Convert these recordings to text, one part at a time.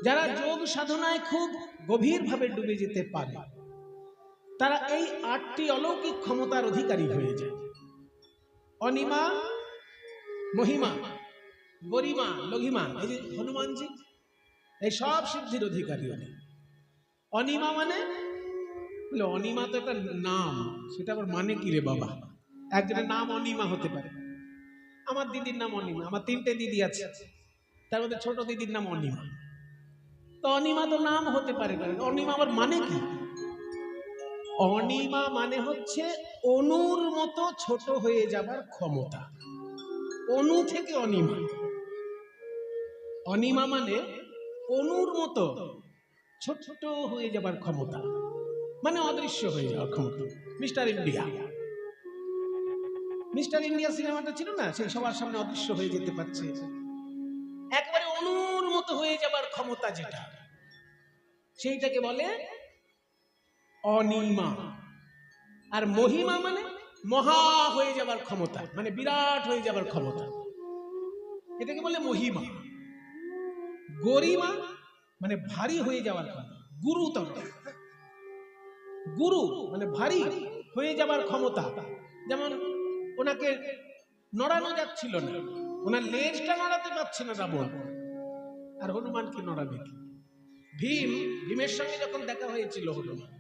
যারা যোগ সাধনায় খুব গভীরভাবে ডুবে যেতে পারে তারা এই 8টি অলৌকিক ক্ষমতার অধিকারী হয়ে যায়। অনিমা, মহিমা, গরিমা, লঘিমা, এই যে হনুমানজি এই সব সিদ্ধির অধিকারী। অনিমা মানে অনিমা তো একটা নাম, সেটা আবার মানে কি রে বাবা? একজনের নাম অনিমা হতে পারে। আমার দিদির নাম অনিমা, আমার 3টে দিদি আছে, তার মধ্যে ছোট দিদির নাম অনিমা। তো অনিমা তো নাম হতে পারে, অনিমা আবার মানে কি? অনিমা মানে হচ্ছে অণুর মতো ছোট হয়ে যাবার ক্ষমতা। অণু থেকে অনিমা। অনিমা মানে অণুর মতো ছোট হয়ে যাবার ক্ষমতা, মানে অদৃশ্য হয়ে যাওয়ার ক্ষমতা। মিস্টার ইন্ডিয়া, মিস্টার ইন্ডিয়া সিনেমাটা ছিল না, সেই সবার সামনে অদৃশ্য হয়ে যেতে পারছে, একবারে অণুর মতো হয়ে যাবার ক্ষমতা যেটা, সেইটাকে বলে অনিমা। আর মহিমা মানে মহা হয়ে যাবার ক্ষমতা, মানে বিরাট হয়ে যাবার ক্ষমতা, এটাকে বলে মহিমা। গরিমা মানে ভারী হয়ে যাওয়ার ক্ষমতা, গুরুতর। গুরু মানে ভারী হয়ে যাবার ক্ষমতা। যেমন ওনাকে নড়ানো যাচ্ছিল না, ওনার লেজটা নড়াতে পারছে না রাবণ, আর হনুমানকে নড়াবে কি? ভীমের সঙ্গে যখন দেখা হয়েছিল হনুমান,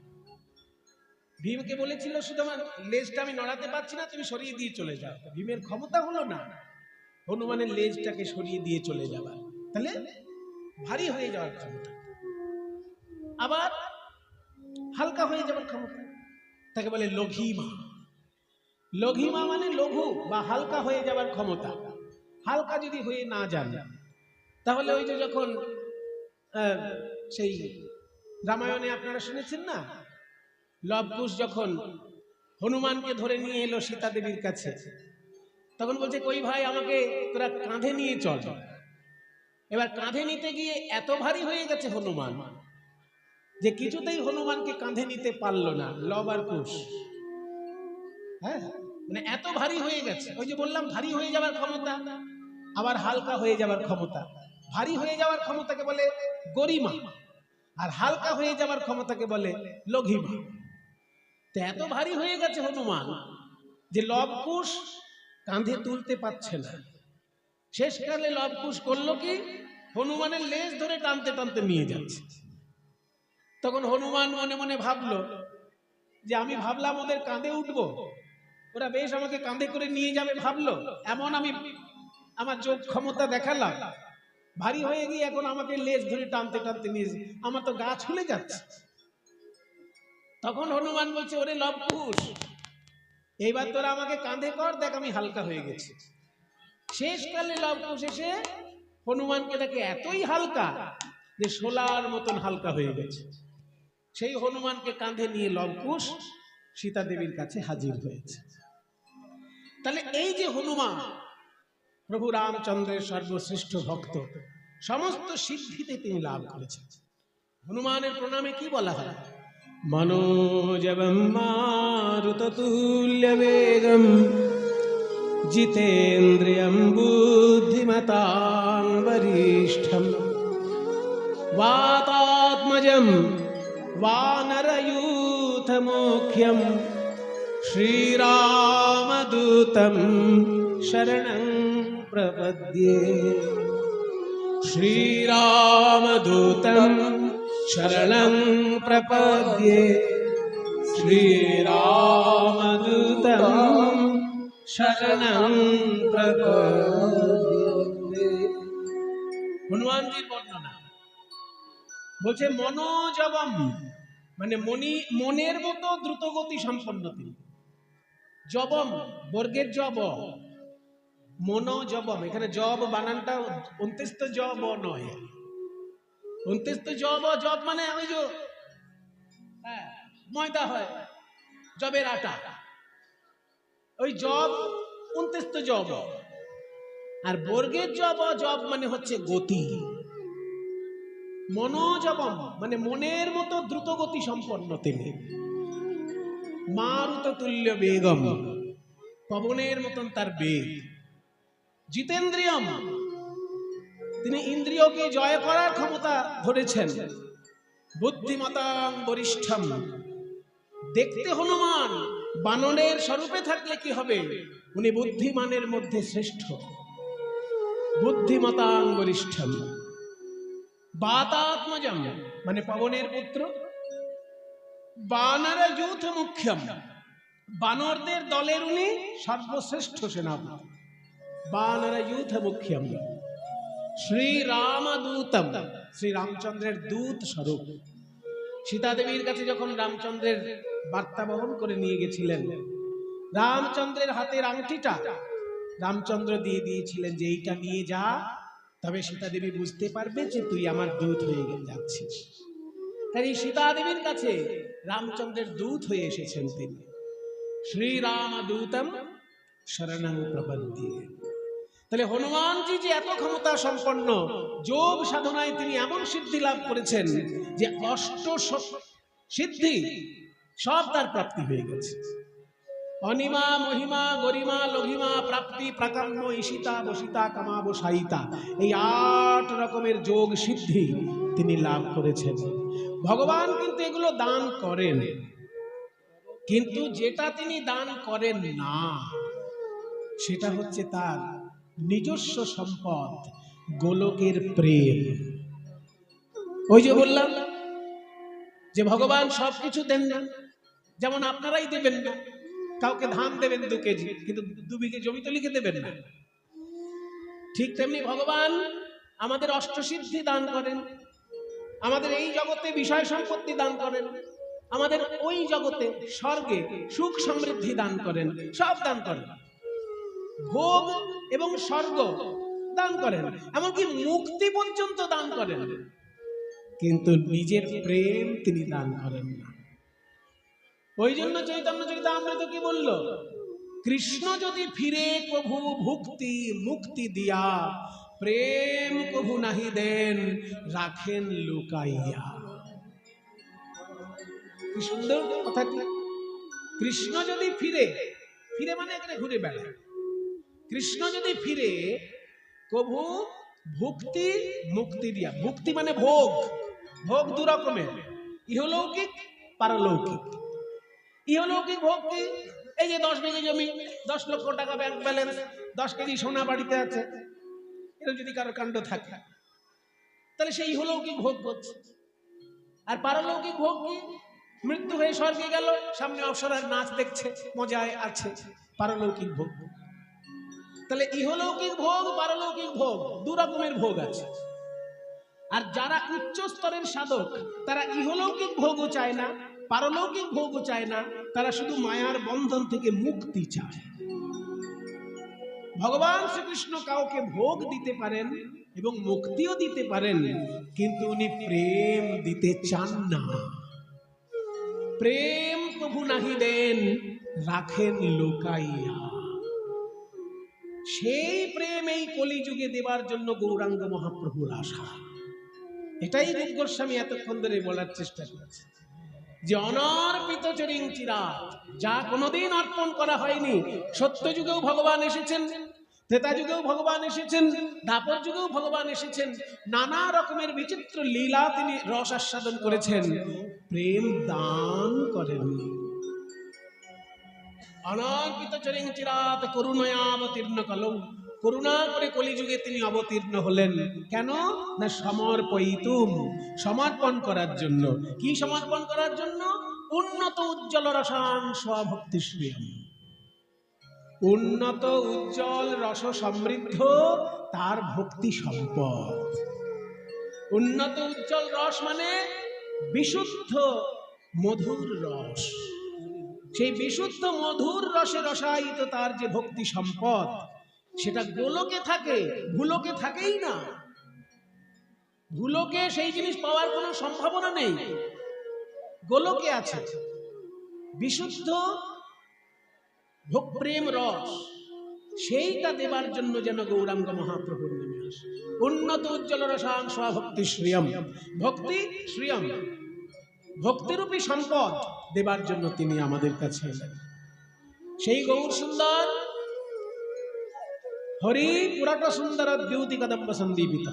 ভীমকে বলেছিল শুধু আমার লেজটা আমি নড়াতে পারছি না, তুমি সরিয়ে দিয়ে চলে যাও। ভীমের ক্ষমতা হলো না হনুমানের লেজটাকে সরিয়ে দিয়ে চলে যাবার, তাহলে ভারী হয়ে যাওয়ার ক্ষমতা। আবার হালকা হয়ে যাবার ক্ষমতা, তাকে বলে লঘিমা। লঘিমা মানে লঘু বা হালকা হয়ে যাবার ক্ষমতা। হালকা যদি হয়ে না যান তাহলে ওই যে যখন সেই রামায়ণে আপনারা শুনেছেন না, লবকুশ যখন হনুমানকে ধরে নিয়ে এলো সীতা দেবীর কাছে, তখন বলছে কই ভাই আমাকে তোরা কাঁধে নিয়ে চল। এবার কাঁধে নিতে গিয়ে এত ভারী হয়ে গেছে হনুমান যে কিছুতেই হনুমানকে কাঁধে নিতে পারলো না লব আর কুশ। হ্যাঁ, মানে এত ভারী হয়ে গেছে। ওই যে বললাম ভারী হয়ে যাওয়ার ক্ষমতা, আবার হালকা হয়ে যাওয়ার ক্ষমতা। ভারী হয়ে যাওয়ার ক্ষমতাকে বলে গরিমা, আর হালকা হয়ে যাওয়ার ক্ষমতাকে বলে লঘিমা। তো এত ভারী হয়ে গেছে হনুমান যে লবকুশ কাঁধে তুলতে পারছে না। শেষকালে লবকুশ করলো কি, হনুমানের লেজ ধরে টানতে টানতে নিয়ে যাচ্ছে। তখন হনুমান মনে মনে ভাবলো যে আমি ভাবলাম ওদের কাঁধে উঠবো, ওরা বেশ আমাকে কাঁধে করে নিয়ে যাবে ভাবলো, এমন আমি আমার যোগ ক্ষমতা দেখালাম, ভারী হয়ে গিয়ে এখন আমাকে লেজ ধরে টানতে টানতে নিয়ে, আমার তো গা ছুলে যাচ্ছে। তখন হনুমান বলছে ওরে লবকুশ, এইবার তোরা আমাকে কাঁধে কর, দেখ আমি হালকা হয়ে গেছি। শেষকালে লবকুশ এসে হনুমানকে দেখে এতই হালকা যে শোলার মতন হালকা হয়ে গেছে। সেই হনুমানকে কাঁধে নিয়ে লবকুশ সীতা দেবীর কাছে হাজির হয়েছে। তাহলে এই যে হনুমান প্রভু রামচন্দ্রের সর্বশ্রেষ্ঠ ভক্ত, সমস্ত সিদ্ধিতে তিনি লাভ করেছেন। হনুমানের প্রণামে কি বলা হয়? মনোজবম মারুততুল্য বেগম জিতেন্দ্রিয়ম বুদ্ধিমতাং বরিষ্ঠম वातात्मजं वानरयूथमुख्यं श्रीरामदूतं शरणं प्रपद्ये। श्रीरामदूतं शरणं प्रपद्ये। श्रीरामदूतं शरणं प्रपद्ये। हनुमानजीर वर्णना বলছে মনোজবম মানে মনের মতো দ্রুতগতি সম্পন্ন তিনি। জবম বর্গের জব, মনোজবম, এখানে জব বানানটা অন্ত্যস্ত জব নয়, অন্ত্যস্ত জব। জব মানে ওই যে ময়দা হয়, জবের আটা, ওই জব অন্ত্যস্ত জব। আর বর্গের জব, জব মানে হচ্ছে গতি। মনোজবম মানে মনের মতো দ্রুত গতি সম্পন্ন তিনি। মারুত তুল্য বেগম, পবনের মতন তার বেগ। জিতেন্দ্রিয়ম তিনি ইন্দ্রিয়কে জয় করার ক্ষমতা ধরেছেন। বুদ্ধিমতাং বরিষ্ঠম, দেখতে হনুমান বানরের স্বরূপে থাকলে কি হবে, উনি বুদ্ধিমানের মধ্যে শ্রেষ্ঠ। বুদ্ধিমতাং বরিষ্ঠম, বাতাত্মজম মানে পবনের পুত্র, বানর যূথ মুখ্যম, বানরদের দলের উনি সর্বশ্রেষ্ঠ সেনাপতি। বানর যূথ মুখ্যম, শ্রীরামদূতম, শ্রী রামচন্দ্রের দূত স্বরূপ। সীতা দেবীর কাছে যখন রামচন্দ্রের বার্তা বহন করে নিয়ে গেছিলেন, রামচন্দ্রের হাতের আংটিটা রামচন্দ্র দিয়ে দিয়েছিলেন যে এইটা নিয়ে যা, তবে সীতা দেবী বুঝতে পারবে যে তুই আমার দূত হয়ে যাচ্ছিস। তাই সীতা দেবীর কাছে রামচন্দ্রের দূত হয়ে এসেছেন তিনি। শ্রীরামদূতম শরণং প্রপদ্যে। তাহলে হনুমানজি যে এত ক্ষমতা সম্পন্ন, যোগ সাধনায় তিনি এমন সিদ্ধি লাভ করেছেন যে অষ্ট সিদ্ধি সব তার প্রাপ্তি হয়ে গেছে। অনিমা মহিমা গরিমা লঘিমা প্রাপ্তি প্রাকাম্য ঈশিতা বসিতা কামাব সাইতা, এই 8 রকমের যোগ সিদ্ধি তিনি লাভ করেছেন। ভগবান কিন্তু এগুলো দান করেন, কিন্তু যেটা তিনি দান করেন না সেটা হচ্ছে তার নিজস্ব সম্পদ, গোলকের প্রেম। ওই যে বললাম যে ভগবান সবকিছু দেন না, যেমন আপনারাই দেবেন না, কাউকে ধান দেবেন 2 কেজি, কিন্তু 2 বিঘে জমি তো লিখে দেবেন না। ঠিক তেমনি ভগবান আমাদের অষ্টসিদ্ধি দান করেন, আমাদের এই জগতে বিষয় সম্পত্তি দান করেন, আমাদের ওই জগতে স্বর্গে সুখ সমৃদ্ধি দান করেন, সব দান করেন। ভোগ এবং স্বর্গ দান করেন, এমনকি মুক্তি পর্যন্ত দান করেন, কিন্তু নিজের প্রেম তিনি দান করেন না। ওই জন্য চৈতন্য চরিতামৃত কি বলল, কৃষ্ণ যদি ফিরে প্রভু ভুক্তি মুক্তি দিয়া, প্রেম প্রভু নাহি দেন রাখেন লুকাইয়া। কি সুন্দর কথাটি। কৃষ্ণ যদি ফিরে, ফিরে মানে এখানে ঘুরে বেড়ায়, কৃষ্ণ যদি ফিরে প্রভু ভুক্তি মুক্তি দিয়া, ভুক্তি মানে ভোগ, ভোগ 2 রকমের, ইহলৌকিক পারলৌকিক। ইহলৌকিক ভোগ কি, এই যে 10 বিঘে জমি, 10 লক্ষ টাকা ব্যাংক ব্যালেন্স, 10 কেজি সোনা বাড়িতে আছে, এরকম যদি কারো কাণ্ড থাকে তাহলে সেই ইহলৌকিক ভোগ করছে। আর পারলৌকিক ভোগ কি, মৃত্যু হয়ে স্বর্গে গেল, সামনে অপ্সরার নাচ দেখছে, মজায় আছে, পারলৌকিক ভোগ। তাহলে ইহলৌকিক ভোগ পারলৌকিক ভোগ 2 রকমের ভোগ আছে। আর যারা উচ্চ স্তরের সাধক তারা ইহলৌকিক ভোগও চায় না, পারলৌকিক ভোগও চায় না, তারা শুধু মায়ার বন্ধন থেকে মুক্তি চায়। ভগবান শ্রীকৃষ্ণ কাউকে ভোগ দিতে পারেন এবং মুক্তিও দিতে পারেন, কিন্তু উনি প্রেম দিতে চান না। প্রেম প্রভু নাহি দেন রাখেন লুকাইয়া। সেই প্রেম এই কলিযুগে দেবার জন্য গৌরাঙ্গ মহাপ্রভুর আশা। এটাই রূপ গোস্বামী এতক্ষণ ধরে বলার চেষ্টা করেছে, যে অনর্পিত চরিং চিরাত, যা কোনোদিন অর্পণ করা হয়নি। সত্য যুগেও ভগবান এসেছেন, ত্রেতা যুগেও ভগবান এসেছেন, দ্বাপর যুগেও ভগবান এসেছেন, নানা রকমের বিচিত্র লীলা তিনি রস আস্বাদন করেছেন, প্রেম দান করেননি। অনর্পিত চরিং চিরাত করুণয়া অবতীর্ণ কলৌ, করুণা করে কলিযুগে তিনি অবতীর্ণ হলেন। কেন না সমর্পয়িতুম, সমর্পণ করার জন্য। কি সমর্পণ করার জন্য? উন্নত উজ্জ্বল রসাং স্বভক্তি শ্রিয়ম। উন্নত উজ্জ্বল রস সমৃদ্ধ তার ভক্তি সম্পদ। উন্নত উজ্জ্বল রস মানে বিশুদ্ধ মধুর রস। সেই বিশুদ্ধ মধুর রসে রসায়িত তার যে ভক্তি সম্পদ, সেটা গোলকে থাকে, ভুলোকে থাকেই না। ভুলোকে সেই জিনিস পাওয়ার কোনো সম্ভাবনা নেই, গোলকে আছে বিশুদ্ধ প্রেম রস। সেইটা দেবার জন্য যেন গৌরাঙ্গ মহাপ্রভুর নেমে আসে। উন্নত উজ্জ্বল রসাং স্বভক্তি শ্রিয়ম, ভক্তি শ্রিয়ম, ভক্তিরূপী সম্পদ দেবার জন্য তিনি আমাদের কাছে এলেন। সেই গৌর সুন্দর হরি পুরাট সুন্দর দ্যুতি কদম্ব সন্দীপিত।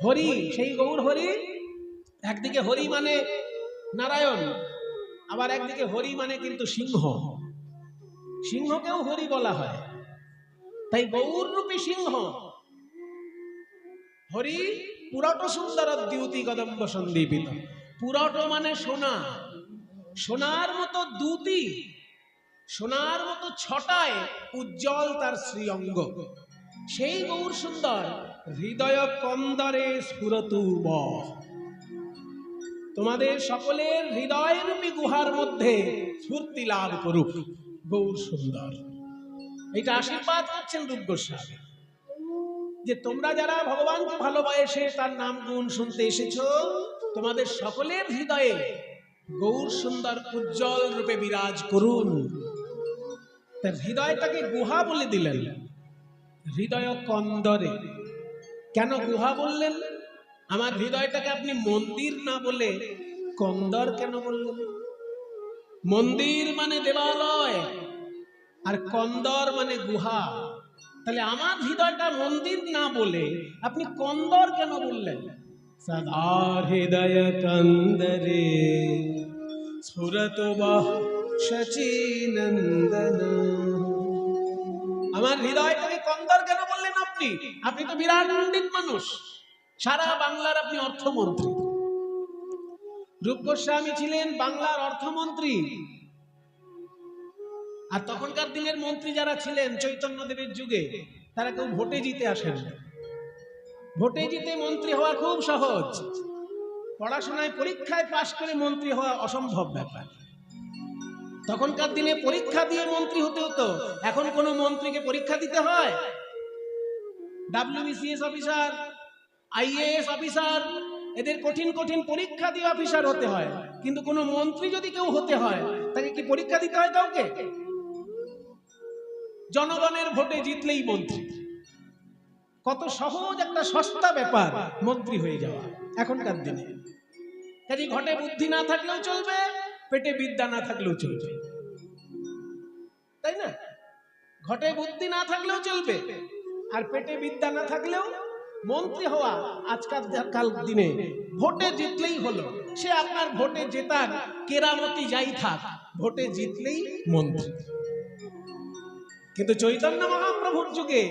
হরি, সেই গৌর হরি। একদিকে হরি মানে নারায়ণ, আবার একদিকে হরি মানে কিন্তু সিংহ। সিংহকেও হরি বলা হয়, তাই গৌর রূপী সিংহ হরি পুরাট সুন্দর দ্যুতি কদম্ব সন্দীপিত। পুরাট মানে সোনা, সোনার মতো দ্যুতি, সোনার মতো ছটায় উজ্জ্বল তার শ্রীঅঙ্গ। সেই গৌর সুন্দর হৃদয় কন্দরে স্ফুরতু বহ। তোমাদের সকলের হৃদয় রূপী গুহার মধ্যে স্ফূর্তি লাভ করুক গৌর সুন্দর। এটা আশীর্বাদ করছেন রূপ গোস্বামী, যে তোমরা যারা ভগবানকে ভালোবাসে তার নাম গুণ শুনতে এসেছো, তোমাদের সকলের হৃদয়ে গৌর সুন্দর উজ্জ্বল রূপে বিরাজ করুন। তার হৃদয়টাকে গুহা বলে দিলেন, হৃদয় কন্দরে। কেন গুহা বললেন? আমার হৃদয়টাকে আপনি মন্দির না বলে কন্দর কেন বললেন? মন্দির মানে দেবালয়, আর কন্দর মানে গুহা। তাহলে আমার হৃদয়টা মন্দির না বলে আপনি কন্দর কেন বললেন? সদা হৃদয় কন্দরে স্ফুরত বাহ শচীনন্দন। আমার হৃদয়টাকে কন্দর কেন বললেন আপনি? আপনি তো বিরাট পণ্ডিত মানুষ, সারা বাংলার আপনি অর্থমন্ত্রী। রূপ গোস্বামী ছিলেন বাংলার অর্থমন্ত্রী। আর তখনকার দিনের মন্ত্রী যারা ছিলেন চৈতন্য দেবের যুগে, তারা কেউ ভোটে জিতে আসেন। ভোটে জিতে মন্ত্রী হওয়া খুব সহজ, পড়াশোনায় পরীক্ষায় পাশ করে মন্ত্রী হওয়া অসম্ভব ব্যাপার। তখনকার দিনে পরীক্ষা দিয়ে মন্ত্রী হতে হতো, এখন কোন মন্ত্রীকে পরীক্ষা দিতে হয়? WBCS অফিসার, IAS অফিসার, এদের কঠিন কঠিন পরীক্ষা দিয়ে অফিসার হতে হয়। কিন্তু কোন মন্ত্রী যদি কেউ হতে হয়, তাকে কি পরীক্ষা দিতে হয় কাউকে? জনগণের ভোটে জিতলেই মন্ত্রী। কত সহজ একটা সস্তা ব্যাপার মন্ত্রী হয়ে যাওয়া এখনকার দিনে। কাজে ঘটে বুদ্ধি না থাকলেও চলবে, পেটে বিদ্যা না থাকলেও চলবে, তাই না? ঘটে বুদ্ধি না থাকলেও চলবে, আর পেটে বিদ্যা না থাকলেও মন্ত্রী হওয়া আজকাল দিনে ভোটে জিতলেই হলো। সে আপনার ভোটে জেতার কেরামতি যাই থাক, ভোটে জিতলেই মন্ত্রী। কিন্তু চৈতন্য মহাপ্রভুর যুগে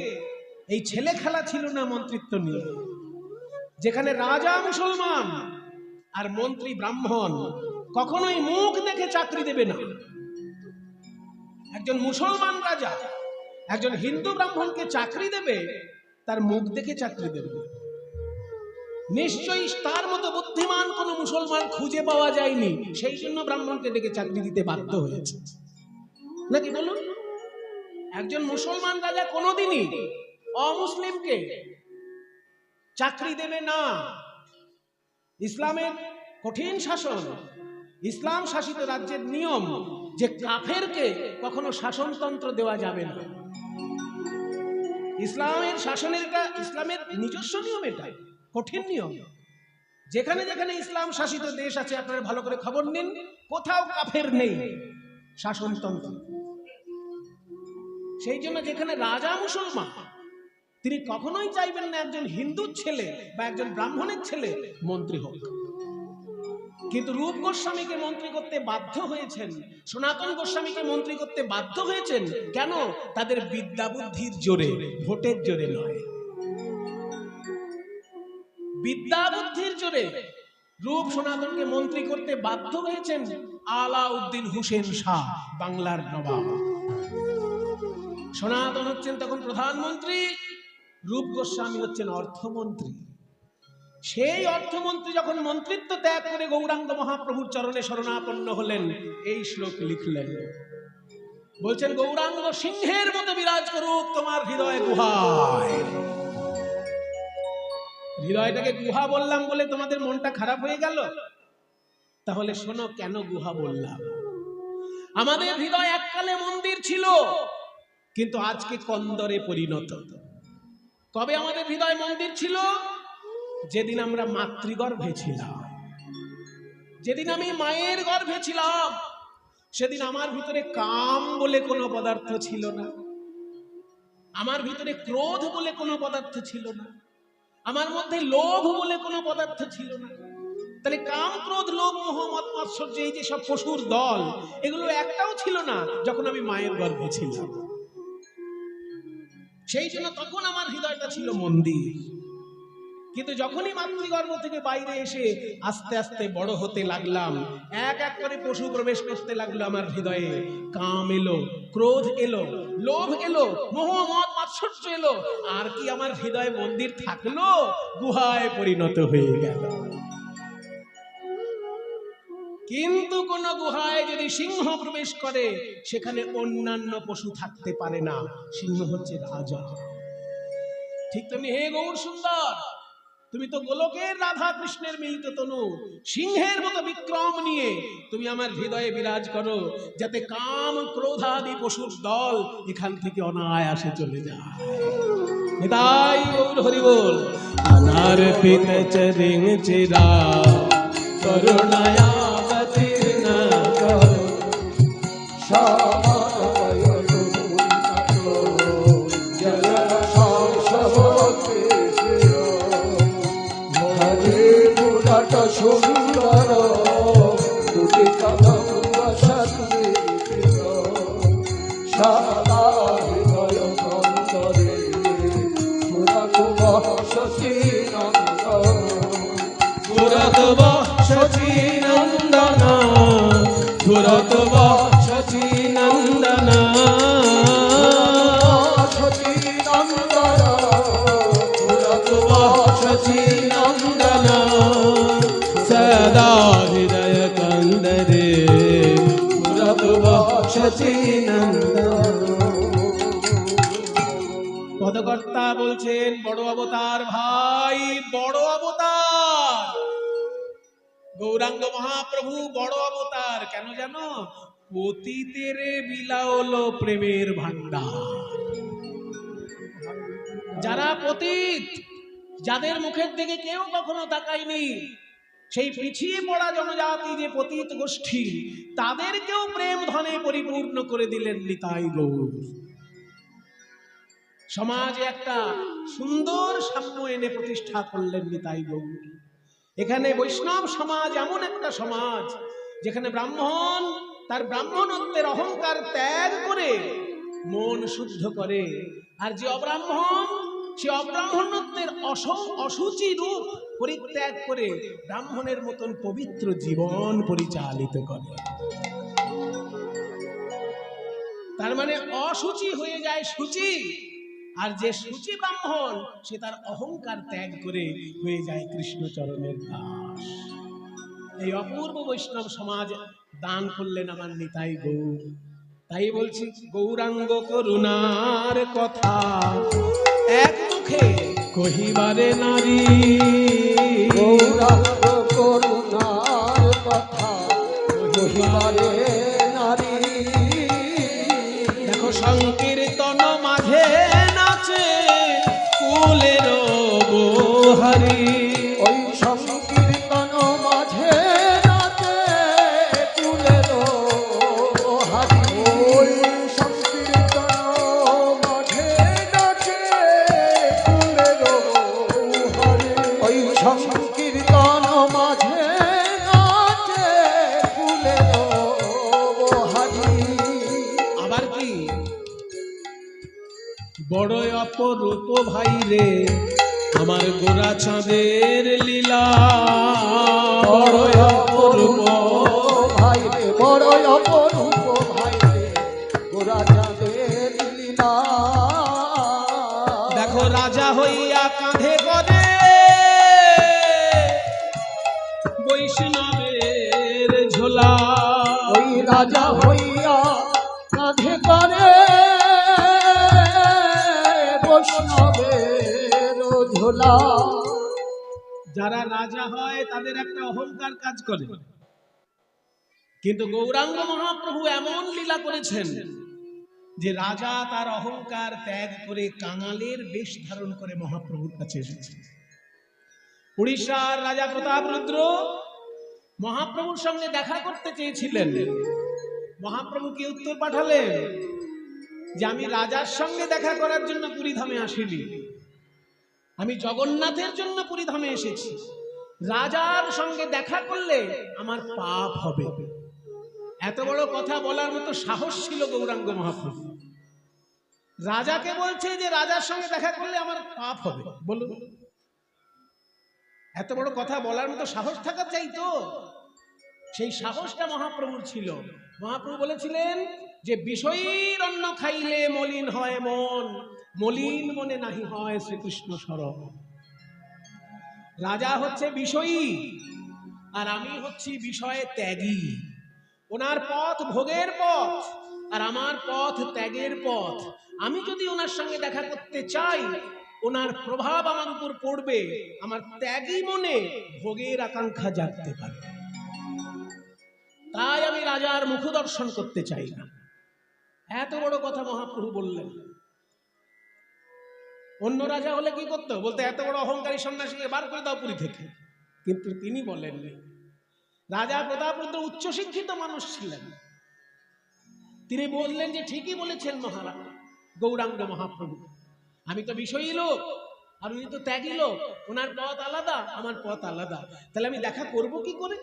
এই ছেলে খেলা ছিল না মন্ত্রিত্ব নিয়ে। যেখানে রাজা মুসলমান আর মন্ত্রী ব্রাহ্মণ, কখনোই মুখ দেখে চাকরি দেবে না। একজন মুসলমান রাজা একজন হিন্দু ব্রাহ্মণকে চাকরি দেবে, তার মুখ দেখে চাকরি দেবে। নিশ্চয়ই তার মতো বুদ্ধিমান কোন মুসলমান খুঁজে পাওয়া যায়নি, সেই জন্য ব্রাহ্মণকে ডেকে চাকরি দিতে বাধ্য হয়েছে, নাকি বলুন? একজন মুসলমান রাজা কোনোদিনই অমুসলিমকে চাকরি দেবে না। ইসলামের কঠিন শাসন, ইসলাম শাসিত রাজ্যের নিয়ম যে কাফেরকে কখনো শাসনতন্ত্র দেওয়া যাবে না। ইসলামের শাসনের এটা ইসলামের নিজস্ব নিয়ম, এটা কঠিন নিয়ম। যেখানে যেখানে ইসলাম শাসিত দেশ আছে, আপনারা ভালো করে খবর নিন, কোথাও কাফের নেই শাসনতন্ত্র। সেই জন্য যেখানে রাজা মুসলমান, তিনি কখনোই চাইবেন না একজন হিন্দুর ছেলে বা একজন ব্রাহ্মণের ছেলে মন্ত্রী হোক। কিন্তু রূপ গোস্বামীকে মন্ত্রী করতে বাধ্য হয়েছেন, সনাতন গোস্বামীকে মন্ত্রী করতে বাধ্য হয়েছেন। কেন? তাদের বিদ্যা বুদ্ধির জোরে, ভোটের জোরে নয়। বিদ্যা বুদ্ধির জোরে রূপ সনাতনকে মন্ত্রী করতে বাধ্য হয়েছেন আলাউদ্দিন হোসেন শাহ, বাংলার নবাব। সনাতন হচ্ছেন তখন প্রধানমন্ত্রী, রূপ গোস্বামী হচ্ছেন অর্থমন্ত্রী। সেই অর্থমন্ত্রী যখন মন্ত্রিত্ব ত্যাগ করে গৌরাঙ্গ মহাপ্রভুর চরণে শরণাপন্ন হলেন, এই শ্লোক লিখলেন, বলছেন গৌরাঙ্গ সিংহের মতো বিরাজ করুক তোমার হৃদয় গুহায়। হৃদয়টাকে গুহা বললাম বলে তোমাদের মনটা খারাপ হয়ে গেল? তাহলে শোনো কেন গুহা বললাম। আমাদের হৃদয় এককালে মন্দির ছিল, কিন্তু আজকে কন্দরে পরিণত। কবে আমাদের হৃদয় মন্দির ছিল? যেদিন আমরা মাতৃগর্ভে ছিলাম, যেদিন আমি মায়ের গর্ভে ছিলাম, সেদিন আমার ভিতরে কাম বলে কোনো পদার্থ ছিল না। আমার ভিতরে ক্রোধ বলে কোনো পদার্থ ছিল না, আমার মধ্যে লোভ বলে কোনো পদার্থ ছিল না। তাহলে কাম, ক্রোধ, লোভ, মোহ, মদ, মাৎসর্য, এই যে সব পশুর দল, এগুলো একটাও ছিল না যখন আমি মায়ের গর্ভে ছিলাম। সেই জন্য তখন আমার হৃদয়টা ছিল মন্দির। কিন্তু যখনই মাতৃগর্ভ থেকে বাইরে এসে আস্তে আস্তে বড় হতে লাগলাম, এক এক করে পশু প্রবেশ করতে লাগলো আমার হৃদয়ে। কাম এলো, ক্রোধ এলো, লোভ এলো, মোহ, মদ, মাৎসর্য এলো। আর কি আমার হৃদয়ে মন্দির থাকলো? গুহায় পরিণত হয়ে গেল। কিন্তু কোন গুহায় যদি সিংহ প্রবেশ করে, সেখানে অন্যান্য পশু থাকতে পারে না। সিংহ হচ্ছে রাজা। ঠিক তেমনি হে গৌর সুন্দর, তুমি তো গোলকের রাধা কৃষ্ণের মিলিত তনু, সিংহের মতো বিক্রম নিয়ে তুমি আমার হৃদয়ে বিরাজ করো, যাতে কাম, ক্রোধাদি পশুর দল এখান থেকে অনায়াসে চলে যায়। নিতাই গৌর হরি বল। আনার পিত চরিং চিরা করুণায়া অবতীর্ণ করো, সুন্দর দুটি কদম্ব সদ্বিপিত সদা হৃদয় অন্তরে পুরতুব শচীনন্দন, পুরতুব শচীনন্দন, পুরতুব শচীনন্দন, শচীনন্দন, পুরতুব শচীনন্দন, সদা হৃদয় কন্দরে পুরতুব শচীনন্দন। পদকর্তা বলছেন, বড় অবতার ভাই, বড় অবতার। গৌরাঙ্গ মহাপ্রভু বড় অবতার। কেন জানো? পতিতের বিলাওল প্রেমের ভান্ডার। যারা পতিত, যাদের মুখের দিকে কেউ কখনো তাকায়নি, সেই পিছিয়ে পড়া জনজাতি যে পতিত গোষ্ঠী, তাদেরকেও প্রেম ধনে পরিপূর্ণ করে দিলেন নিতাই গৌর। সমাজে একটা সুন্দর সাম্য এনে প্রতিষ্ঠা করলেন নিতাই গৌর। এখানে বৈষ্ণব সমাজ এমন একটা সমাজ, যেখানে ব্রাহ্মণ তার ব্রাহ্মণত্বের অহংকার ত্যাগ করে মন শুদ্ধ করে, আর যে অব্রাহ্মণ, সে অব্রাহ্মণত্বের অসুচি রূপ পরিত্যাগ করে ব্রাহ্মণের মতন পবিত্র জীবন পরিচালিত করে। তার মানে অসুচি হয়ে যায় শুচি, আর যে শুচি ব্রাহ্মণ, সে তার অহংকার ত্যাগ করে হয়ে যায় কৃষ্ণচরণের দাস। এই অপূর্ব বৈষ্ণব সমাজ দান করলেন আমার নিতাই গৌর। তাই বলছি, গৌরাঙ্গ করুণার কথা এক মুখে কহিবারে নারী, গৌরাঙ্গ করুণার কথা কহিবারে নারী। দেখো সংকীর্তন মাঝে নাচে কুলের গোহারি, ওই সংকীর্তন মাঝে নাচে কুলের গোহারি, ওই সংকীর্তন মাঝে নাচে কুলের গোহারি, ওই সংকীর্তন মাঝে নাচে কুলের গোহারি। আবার কি বড় অপরূপ ভাই রে আমার গোরা চাঁদের লীলা, বড় অপরূপ ভাই রে, বড় অপরূপ ভাই রে গোরা চাঁদের লীলা। দেখো রাজা হইয়া কাঁধে করে বৈষ্ণবের ঝোলা, ওই রাজা হইয়া কাঁধে করে বৈষ্ণবের ঝোলা। যারা রাজা হয় তাদের একটা অহংকার কাজ করে, কিন্তু গৌরাঙ্গ মহাপ্রভু এমন লীলা করেছেন যে রাজা তার অহংকার ত্যাগ করে কাঙালের বেশ ধারণ করে মহাপ্রভুর কাছে এসেছে। উড়িষ্যার রাজা প্রতাপরুদ্র মহাপ্রভুর সঙ্গে দেখা করতে চেয়েছিলেন। মহাপ্রভু কি উত্তর পাঠালেন? যে আমি রাজার সঙ্গে দেখা করার জন্য পুরীধামে আসিনি, আমি জগন্নাথের জন্য পুরীধামে এসেছি। রাজার সঙ্গে দেখা করলে আমার পাপ হবে। এত বড় কথা বলার মতো সাহস ছিল গৌরাঙ্গ মহাপ্রভু। রাজাকে বলছে যে রাজার সঙ্গে দেখা করলে আমার পাপ হবে। বলুন, এত বড় কথা বলার মতো সাহস থাকা চাই তো। সেই সাহসটা মহাপ্রভুর ছিল। মহাপ্রভু বলেছিলেন যে বিষয়ীর অন্ন খাইলে মলিন হয় মন, মলিন মনে নাহি হয় শ্রীকৃষ্ণ স্মরণ। রাজা হচ্ছে বিষয়ী আর আমি হচ্ছি বিষয়ে ত্যাগী। ওনার পথ ভোগের পথ আর আমার পথ ত্যাগের পথ। আমি যদি ওনার সঙ্গে দেখা করতে চাই, ওনার প্রভাব আমার উপর পড়বে, আমার ত্যাগী মনে ভোগের আকাঙ্ক্ষা জাগতে পারে। তাই আমি রাজার মুখ দর্শন করতে চাই না। এত বড় কথা মহাপ্রভু বললেন। অন্য রাজা হলে কি করতো? বলতে এত বড় অহংকারী সন্ন্যাসীকে বার করে দাও পুরী থেকে। কিন্তু তিনি বলেননি। রাজা প্রতাপরুদ্র উচ্চশিক্ষিত মানুষ ছিলেন। তিনি বললেন যে ঠিকই বলেছেন মহারাজ গৌরাঙ্গ মহাপ্রভু, আমি তো বিষয়ী লোক আর উনি তো ত্যাগী লোক। ওনার পথ আলাদা, আমার পথ আলাদা, তাহলে আমি দেখা করব কি করে?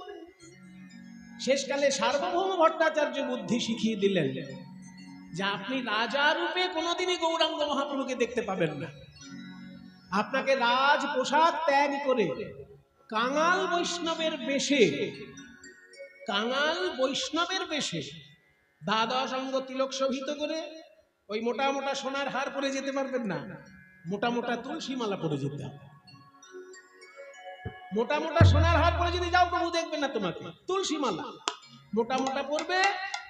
শেষকালে সার্বভৌম ভট্টাচার্য বুদ্ধি শিখিয়ে দিলেন যে আপনি রাজা রূপে কোনোদিনই গৌরাঙ্গ মহাপ্রভুকে দেখতে পাবেন না। আপনাকে রাজ পোশাক ত্যাগ করে কাঙাল বৈষ্ণবের বেশে, কাঙাল বৈষ্ণবের বেশে দ্বাদশ অঙ্গ তিলক শোভিত করে ওই মোটা মোটা সোনার হার পরে যেতে পারবেন না, মোটা মোটা তুলসী মালা পরে যেতে হবে। মোটা মোটা সোনার হার পরে যদি যাও প্রভু দেখবেন না তোমাকে। তুলসী মালা মোটা মোটা পরবে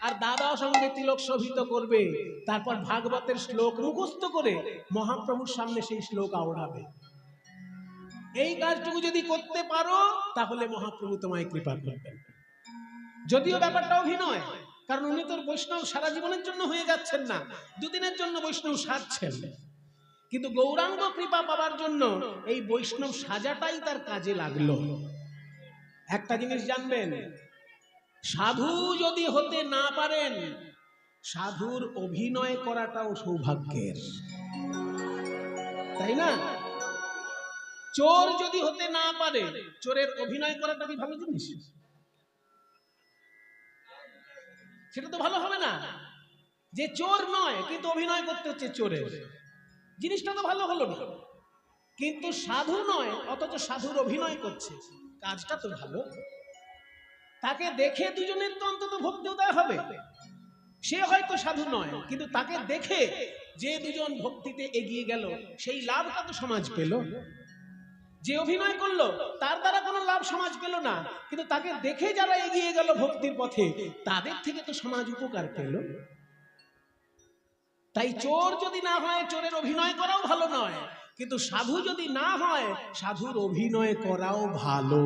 আর দ্বাদশ অঙ্গে তিলক শোভিত করবে, তারপর ভাগবতের শ্লোক মুখস্থ করে মহাপ্রভুর সামনে সেই শ্লোক আওড়াবে। এই কাজটুকু যদি করতে পারো তাহলে মহাপ্রভু তোমায় কৃপা করবেন। যদিও ব্যাপারটা অভিনয়, কারণ উনি তোর বৈষ্ণব সারা জীবনের জন্য হয়ে যাচ্ছেন না, দুদিনের জন্য বৈষ্ণব সাজছেন। কিন্তু গৌরাঙ্গ কৃপা পাবার জন্য এই বৈষ্ণব সাজাটাই তার কাজে লাগলো। একটা জিনিস জানবেন, সাধু যদি হতে না পারেন, সাধুর অভিনয় করাটাও সৌভাগ্যের, তাই না? চোর যদি হতে না পারে, চোরের অভিনয় করাটা কি ভালো জিনিস? সেটা তো ভালো হবে না। যে চোর নয় কিন্তু অভিনয় করতে হচ্ছে চোরের, জিনিসটা তো ভালো হলো না। কিন্তু সাধু নয় অথচ সাধুর অভিনয় করছে, কাজটা তো ভালো। তাকে দেখে দুজনের তো অন্তত ভক্তি উদয় হবে। সে হয়তো সাধু নয়, কিন্তু তাকে দেখে যে দুজন ভক্তিতে এগিয়ে গেল সেই লাভটা তো সমাজ পেল। যে অভিনয় করলো তার দ্বারা কোনো লাভ সমাজ পেল না, কিন্তু তাকে দেখে যারা এগিয়ে গেল ভক্তির পথে তাদের থেকে তো সমাজ উপকার পেল। তাই চোর যদি না হয় চোরের অভিনয় করাও ভালো নয়, কিন্তু সাধু যদি না হয় সাধুর অভিনয় করাও ভালো।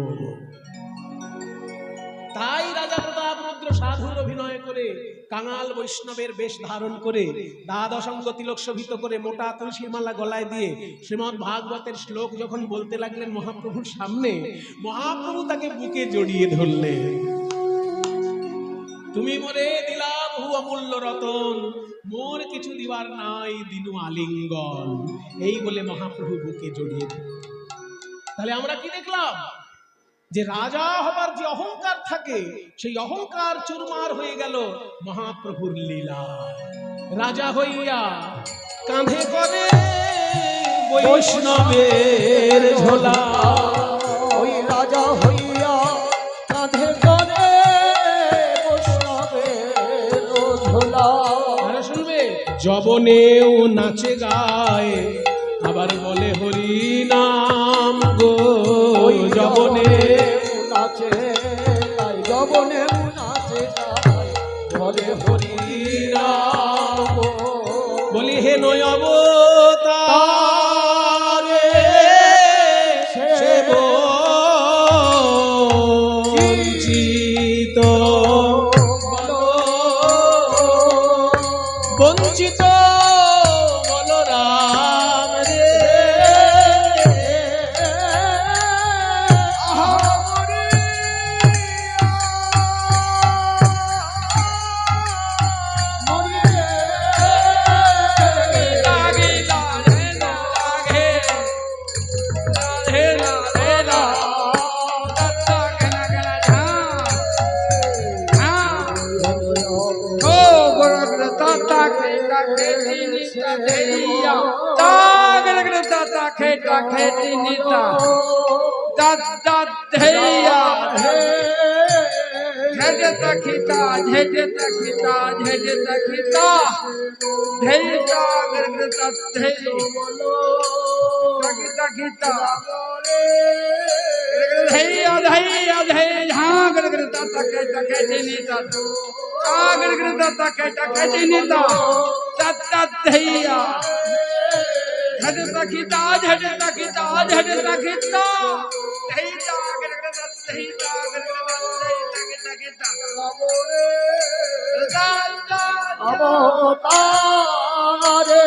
তাই রাজা প্রতাপরুদ্র সাধুর অভিনয় করে কাঙাল বৈষ্ণবের বেশ ধারণ করে দ্বাদশ অঙ্গ তিলক শোভিত করে মোটা তুলসীর মালা গলায় দিয়ে শ্রীমদ্ ভাগবতের শ্লোক যখন বলতে লাগলেন মহাপ্রভুর সামনে, মহাপ্রভু তাকে বুকে জড়িয়ে ধরলেন। তুমি মোরে দিলা বহু অমূল্য রতন, মোর কিছু দিবার নাই দিনু আলিঙ্গন, এই বলে মহাপ্রভু বুকে জড়িয়ে ধরলেন। তাহলে আমরা কি দেখলাম? যে রাজা হবার যে অহংকার থাকে সেই অহংকার চুরমার হয়ে গেল মহাপ্রভুর লীলা। রাজা হইয়া কাঁধে করে বৈষ্ণবের ঝোলা, ওই রাজা হইয়া কাঁধে করে বৈষ্ণবের ঝোলা। আরে শুনবে, যবনেও নাচে গায় আবার বলে হরি নাম গো। যবনে নাচে গায়, যবনে নাচে গায় বলে হরি নাম গো। বলি হে নয় অবতারে বঞ্চিত, বঞ্চিত বলরাম রে। ধেইয়া তাগর দাতা খেটা খেটি নিতা দাদা ধেইয়া ঝেড়ে তখিতা ঝেড়ে তখিতা ঝেড়ে তখিতা ধেইতা গরগতা ধেই তখিতা খিতা ধেইয়া ধেইয়া ধেই ঝাঁ গরগতা খেটা খেটি নিতা गरगरता कैटा कैटी निता तत्ता धैया झड़ता खिता झड़ता खिता झड़ता खिता धैया गरगरता धैया गरगरता धैया खिता खिता अवतारे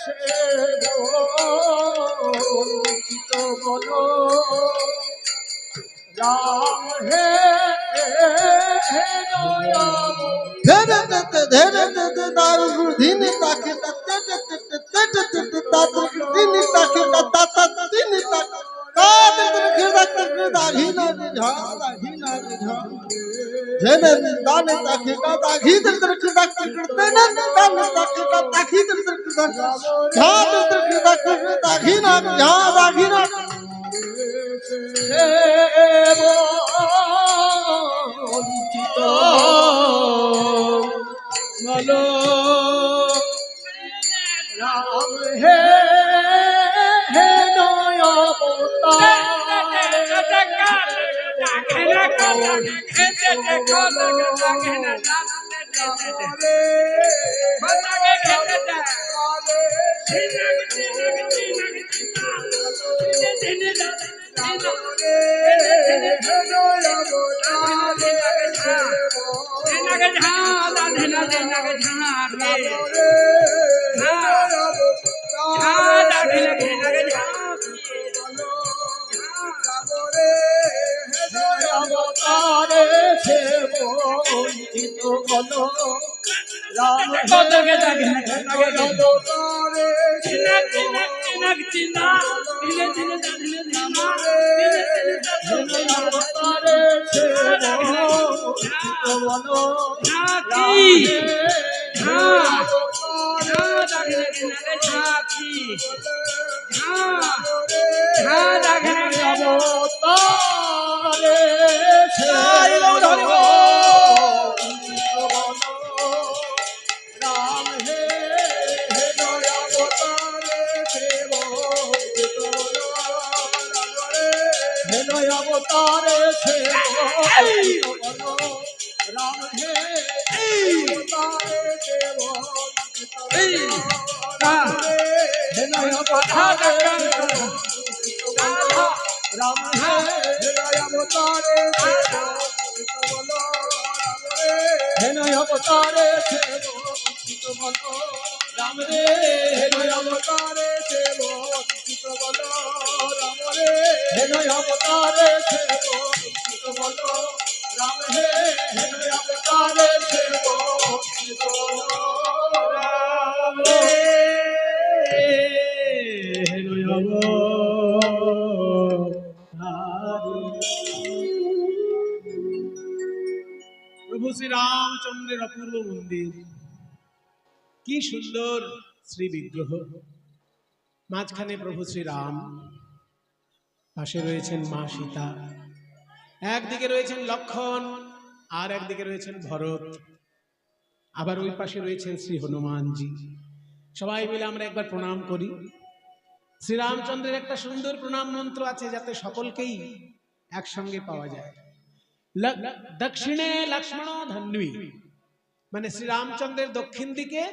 से चित बलो राम हे বঞ্চিত বলো রাম হে হে নয় अवतारे से वंचित बलो राम अवतारे से अवतारे से राम हे अवतारे से राम हे अवतारे अवतारे से बोलो राम रे अवतारे से बोलो राम रे अवतारे से बोलो राम हे अवतारे से बोलो राम रे প্রভু শ্রী রামচন্দ্রের অপূর্ব মন্দির, কি সুন্দর শ্রী বিগ্রহ। মাঝখানে প্রভু শ্রী রাম, পাশে রয়েছেন মা সীতা, একদিকে রয়েছেন লক্ষ্মণ আর একদিকে রয়েছেন ভরত, আবার ওই পাশে রয়েছেন শ্রী হনুমানজি। সবাই মিলে আমরা একবার প্রণাম করি। শ্রীরামচন্দ্রের একটা সুন্দর প্রণাম মন্ত্র আছে, যাতে সকলকেই একসঙ্গে পাওয়া যায়। দক্ষিণে লক্ষ্মণ ধন্বী, মানে শ্রীরামচন্দ্রের দক্ষিণ দিকে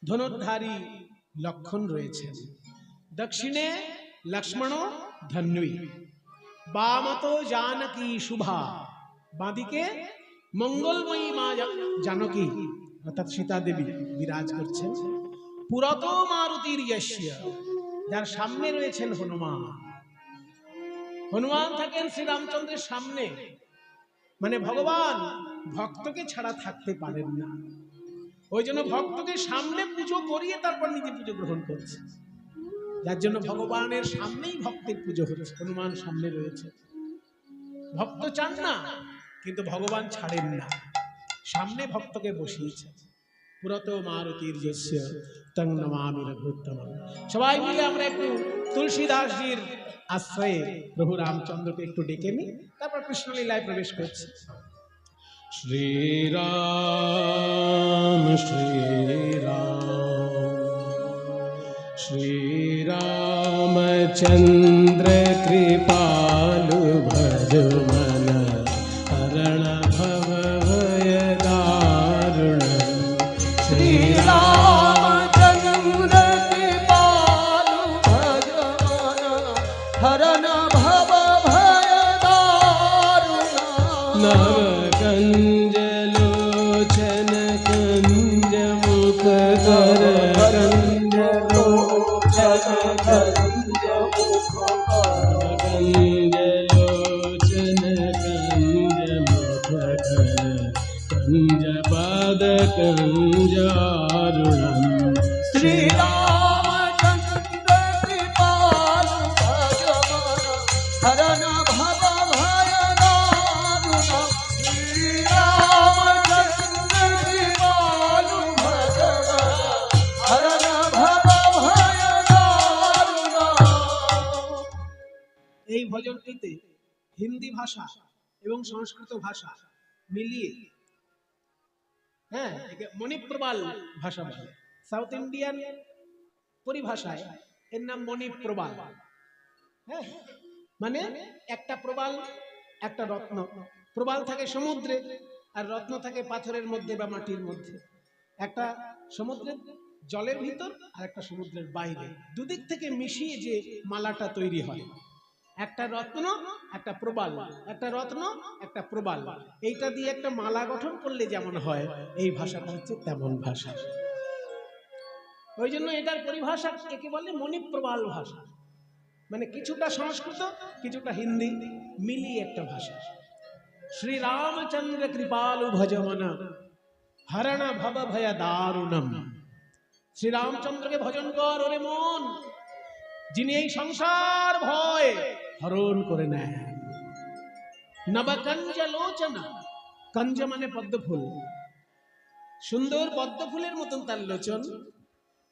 ধনুর্ধারী লক্ষণ রয়েছেন। দক্ষিণে লক্ষ্মণ ধন্বী, বামতো জানকী শুভা, বাঁদিকে মঙ্গলময়ী মা জানকী অর্থাৎ সীতা দেবী বিরাজ করছেন। পুরত মারুতির যশ্য, যার সামনে রয়েছেন হনুমান। হনুমান থাকেন শ্রীরামচন্দ্রের সামনে, মানে ভগবান ভক্তকে ছাড়া থাকতে পারেন না, ওই জন্য ভক্তকে সামনে পুজো করিয়ে তারপর নিজে পুজো গ্রহণ করছে। যার জন্য ভগবানের সামনেই ভক্তের পুজো হচ্ছে, হনুমান সামনে রয়েছে। ভক্ত চান না, কিন্তু ভগবান ছাড়েন না, সামনে ভক্তকে বসিয়েছে। পুরত মারুতির যস্য তং নমামি রঘুত্তমম। সবাই মিলে আমরা একটু তুলসীদাসজির আশ্রয়ে প্রভু রামচন্দ্রকে একটু ডেকে নিই, তারপর কৃষ্ণলীলায় প্রবেশ করছি। শ্রীরাম শ্রীরাম শ্রীরামচন্দ্র কৃপালু ভজ মন হরণ ভব ভয় দারুণ। श्रीरामचंद्र कृपालु भज मन हरन भव भय दारुण। नवकंज लोचन कंज मुख कर कंज लोचन कंज मुख कर कंज लोचन कंज मुख कर कंज पद कंजारुणम्। श्रीरामचंद्र कृपालु भज मन हरन भव भय दारुण। श्रीरामचंद्र कृपालु भज मन हरन भव भय दारुण। এই ভজনটিতে হিন্দি ভাষা এবং সংস্কৃত ভাষা মিলিয়ে, হ্যাঁ, একে মণিপ্রবাল ভাষা বলে। সাউথ ইন্ডিয়ান পরিভাষায় এর নাম মণিপ্রবাল। হ্যাঁ, মানে একটা প্রবাল, একটা রত্ন। প্রবাল থাকে সমুদ্রে আর রত্ন থাকে পাথরের মধ্যে বা মাটির মধ্যে। একটা সমুদ্রের জলের ভিতর আর একটা সমুদ্রের বাইরে, দুদিক থেকে মিশিয়ে যে মালাটা তৈরি হয়, একটা রত্ন একটা প্রবাল, একটা রত্ন একটা প্রবাল, এইটা দিয়ে একটা মালা গঠন করলে যেমন হয়, এই ভাষাটা হচ্ছে তেমন ভাষা। ওই জন্য এটার পরিভাষা একে বলে মণিপ্রবাল ভাষা, মানে কিছুটা সংস্কৃত কিছুটা হিন্দি মিলিয়ে একটা ভাষা। শ্রী রামচন্দ্র কৃপালু ভজমন হরণ ভব ভয় দারুণম। শ্রী রামচন্দ্রকে ভজন কর ওরে মন, যিনি এই সংসার ভয় হরণ করে নেয়। নবকঞ্জ লোচন, কঞ্জ মানে পদ্ম ফুল, সুন্দর পদ্ম ফুলের মতন তার লোচন।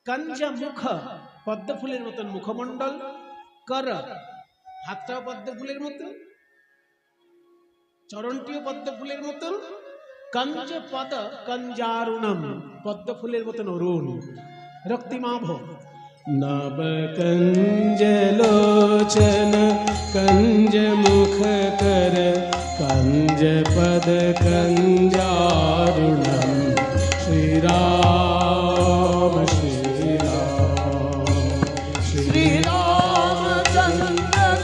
কঞ্জ মুখ, পদ্ম ফুলের মতন মুখমণ্ডল। কর, হাতটাও পদ্ম ফুলের মতন, চরণটিও পদ্ম ফুলের মতন। কঞ্জ পদ কঞ্জারুণম, পদ্ম ফুলের মতন অরুণ। রক্তিমাভ नव कंज लोचन कंज मुख कर कंज पद कंजारुणम। श्री राम श्री राम श्री श्रीरामचंद्र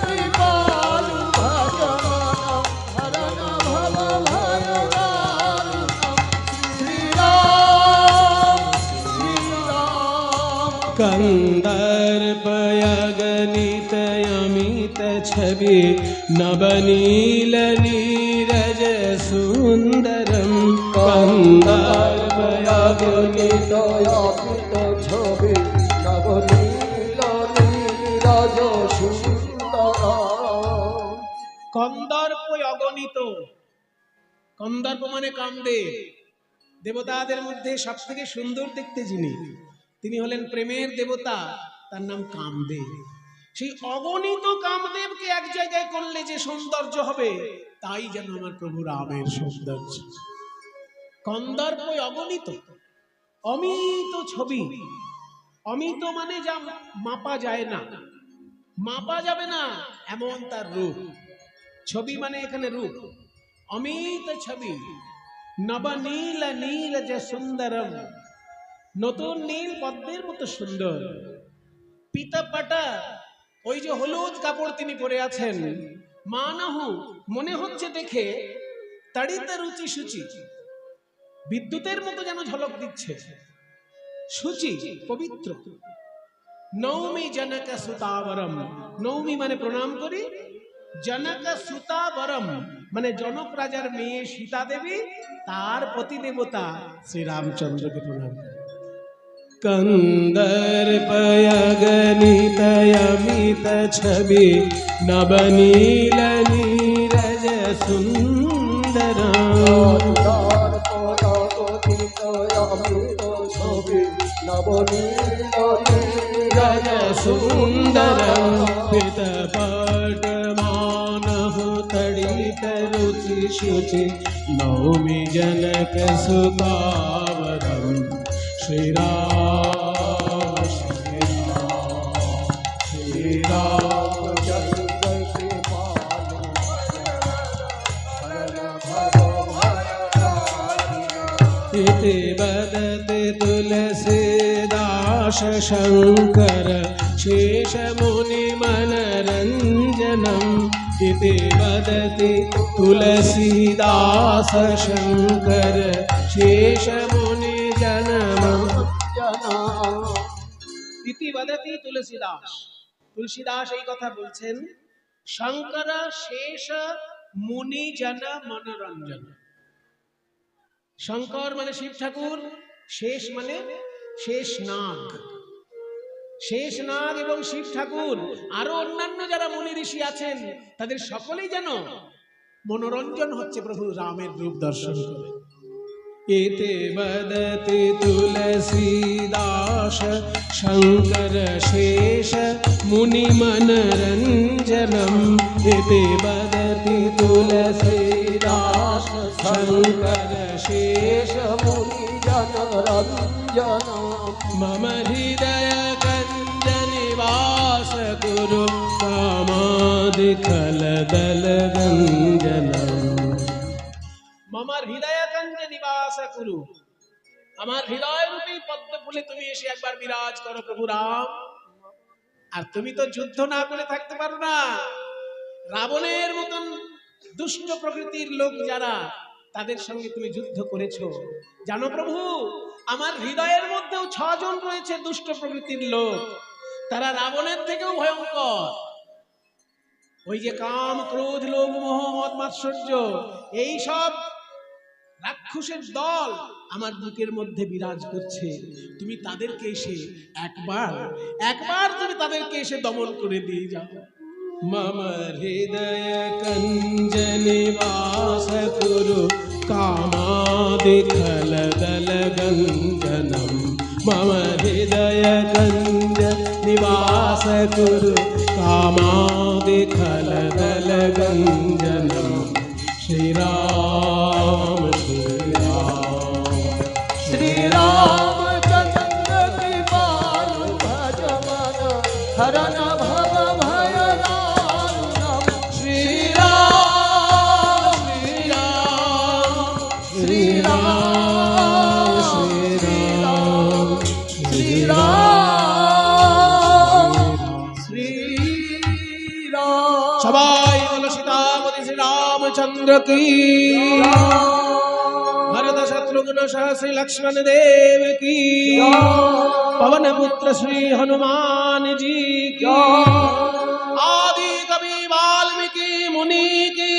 कृपालु भज मन हरन भव भय दारुण। श्रीराम श्रीराम कंदर्पयगणित अमित छवि नवनील नीरज सुंदरम। कंदर्पयगणित अमित छवि नवनील नीरज सुंदर। কন্দর্প অগণিত, কন্দর্প মানে কামদেব। দেবতাদের মধ্যে সব থেকে সুন্দর দেখতে যিনি, তিনি হলেন প্রেমের দেবতা, তার নাম কামদেব। সেই অগণিত কামদেবকে এক জায়গায় করলে যে সৌন্দর্য হবে, তাই যেন আমার প্রভু রামের সৌন্দর্য। কন্দর্প অগণিত, অমিত ছবি। অমিত মানে যা মাপা যায় না, মাপা যাবে না এমন তার রূপ। ছবি মানে এখানে রূপ। অমিত ছবি। নবনীল নীল যে সুন্দরম, নতুন নীল পদ্মের মতো সুন্দর। পিতাপাটা, ওই যে হলুদ কাপড় তিনি পরে আছেন, মানহু মনে হচ্ছে দেখে, তাড়িতে রুচি সুচি, বিদ্যুতের মতো যেন ঝলক দিচ্ছে। সুচি পবিত্র। নৌমি জনক সুতাবরম, নৌমি মানে প্রণাম করি। জনক সুতাবরম মানে জনক রাজার মেয়ে সীতা দেবী, তার প্রতিদেবতা শ্রীরামচন্দ্রকে প্রণাম করি। कंदर्पयगणित अमित छवि नवनील नीरज सुंदर। कंदर्पयगणित अमित शुचि नौमि जनक सुतावरम श्री राम श्री राम श्री राम चंद्र कृपाल हरण भव भय इति वदति तुलसीदास शंकर शेष मुनि मनरंजनम् इति वदति तुलसीदास शंकर शेष मुनि जनम इति वदति तुलसीदास। तुलसीदास এই কথা বলছেন শঙ্কর শেষ মুনি জন মনোরঞ্জন। শঙ্কর মানে শিব ঠাকুর, শেষ মানে শেষ নাগ, শেষ নাগ এবং শিব ঠাকুর আরো অন্যান্য যারা মুনি ঋষি আছেন তাদের সকলেই যেন মনোরঞ্জন হচ্ছে প্রভু রামের রূপ দর্শন করে। এতে বদতি তুলসীদাস শঙ্কর শেষ মুনি মনোরঞ্জনম এতে বদতি তুলসীদাস শঙ্কর শেষ मुनि जन रंजन मम हृदय कंज निवास कुरु कामादि खल दल गंजनम। मम हृदय कंज निवास कुरु, আমার হৃদয় রূপী পদ্ম ফুলে তুমি এসে একবার বিরাজ করো প্রভু রাম। আর তুমি তো যুদ্ধ না করে থাকতে পারো না। রাবণের মতন দুষ্ট প্রকৃতির লোক যারা, তাদের সঙ্গে তুমি যুদ্ধ করেছো। জানো প্রভু, আমার হৃদয়ের মধ্যেও 6 জন রয়েছে দুষ্ট প্রকৃতির লোক, তারা রাবণের থেকেও ভয়ঙ্কর। ওই যে কাম ক্রোধ লোভ মোহ মদ মাৎসর্য এই সব রাক্ষসের দল আমার বুকের মধ্যে বিরাজ করছে। তুমি তাদেরকে এসে একবার তুমি তাদেরকে এসে দমন করে দিয়ে যাও। मम हृदय कंज निवास कुरु कामादि खल दल गंजनम। मम हृदय कंज निवास कुरु कामादि खल दल गंजनम। श्री राम श्री राम श्री राम चंद्र कृपाल भज मन हरण भव भय श्री राम श्री राम श्री राम श्री राम श्री राम श्री राम। सबाई बोलो सीतापति श्री रामचंद्र की, भरत शत्रुघ्न सह श्री लक्ष्मण देव की, पवन पुत्र श्री हनुमान जी की, आदि कवि वाल्मीकि मुनि की,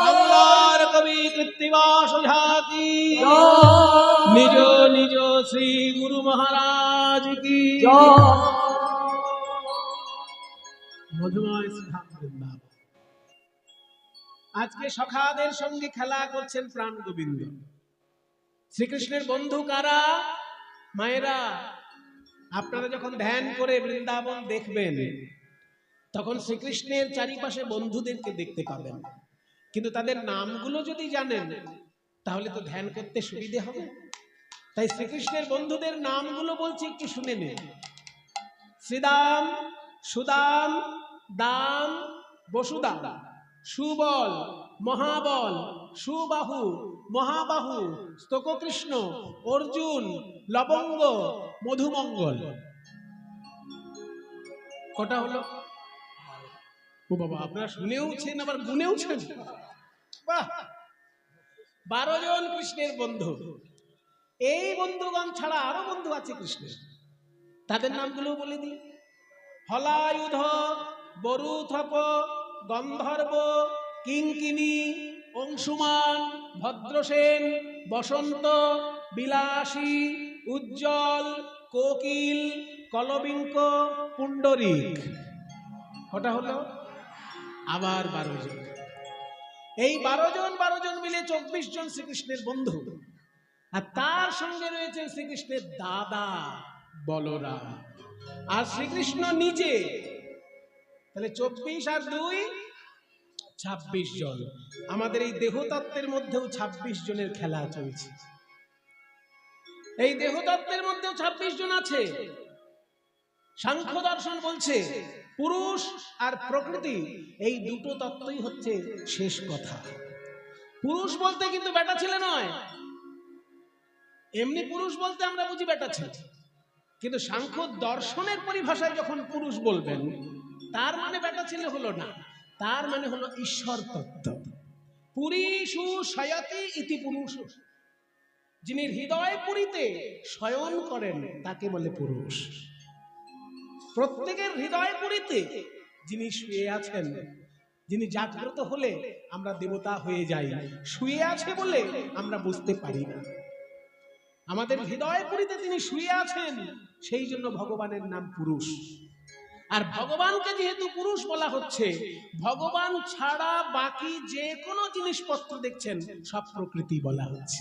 बांग्लार कवि कृत्तिवास झा की, निज निज श्री गुरु महाराज की। মধুময় শ্রীধাম বৃন্দাবন। আজকে সখাদের সঙ্গে খেলা করছেন প্রাণ গোবিন্দ। শ্রীকৃষ্ণের বন্ধু কারা? মায়েরা। আপনারা যখন ধ্যান করে বৃন্দাবন দেখবেন তখন শ্রীকৃষ্ণের চারিপাশে বন্ধুদেরকে দেখতে পাবেন, কিন্তু তাদের নামগুলো যদি জানেন তাহলে তো ধ্যান করতে সুবিধে হবে। তাই শ্রীকৃষ্ণের বন্ধুদের নামগুলো বলছি, একটু শুনে নিন। শ্রীদাম, সুদাম, দাম, বসুদাম, সুবল, মহাবল, সুবাহু, মহাবাহু, স্তোককৃষ্ণ, অর্জুন, লবঙ্গ, মধুমঙ্গল। কটা হলো? ও বাবা, আপনারা শুনেওছেন আবার গুনেওছেন। বাহ, 12 জন কৃষ্ণের বন্ধু। এই বন্ধুগণ ছাড়া আরো বন্ধু আছে কৃষ্ণের, তাদের নামগুলো বলে দিই। হলায়ুধ, বরুথপ, গন্ধর্ব, কিঙ্কিনী, অংশুমান, ভদ্রসেন, বসন্ত, বিলাসী, উজ্জ্বল, কোকিল, কলবিঙ্ক, পুণ্ডরিক। কটা হলো? আবার 12 জন। এই 12 জন মিলে 24 জন শ্রীকৃষ্ণের বন্ধু। আর তার সঙ্গে রয়েছে শ্রীকৃষ্ণের দাদা বলরাম আর শ্রীকৃষ্ণ নিজে। তাহলে 24 আর 2 26 জন। আমাদের এই দেহতত্ত্বের মধ্যেও 26 জনের খেলা চলছে। এই দেহতত্ত্বের মধ্যেও 26 জন আছে। সাংখ্য দর্শন বলছে পুরুষ আর প্রকৃতি এই দুটো তত্ত্বই হচ্ছে শেষ কথা। পুরুষ বলতে কিন্তু বেটা ছেলে নয়। এমনি পুরুষ বলতে আমরা বুঝি বেটা ছেলে, কিন্তু সাংখ্য দর্শনের পরিভাষায় যখন পুরুষ বলবেন তার মানে বেটা ছেলে হলো না, তার মানে হলো ঈশ্বর তত্ত্ব। পুরীষু শয়তি ইতি পুরুষ, যিনি হৃদয় পুরীতে শয়ন করেন তাকে বলে পুরুষ। প্রত্যেকের হৃদয় পুরীতে যিনি শুয়ে আছেন, যিনি জাগ্রত হলে আমরা দেবতা হয়ে যাই, শুয়ে আছে বলে আমরা বুঝতে পারি না। আমাদের হৃদয় পুরীতে তিনি শুয়ে আছেন, সেই জন্য ভগবানের নাম পুরুষ। আর ভগবানকে যেহেতু পুরুষ বলা হচ্ছে, ভগবান ছাড়া বাকি যে কোনো জিনিসপত্র দেখছেন সব প্রকৃতি বলা হচ্ছে।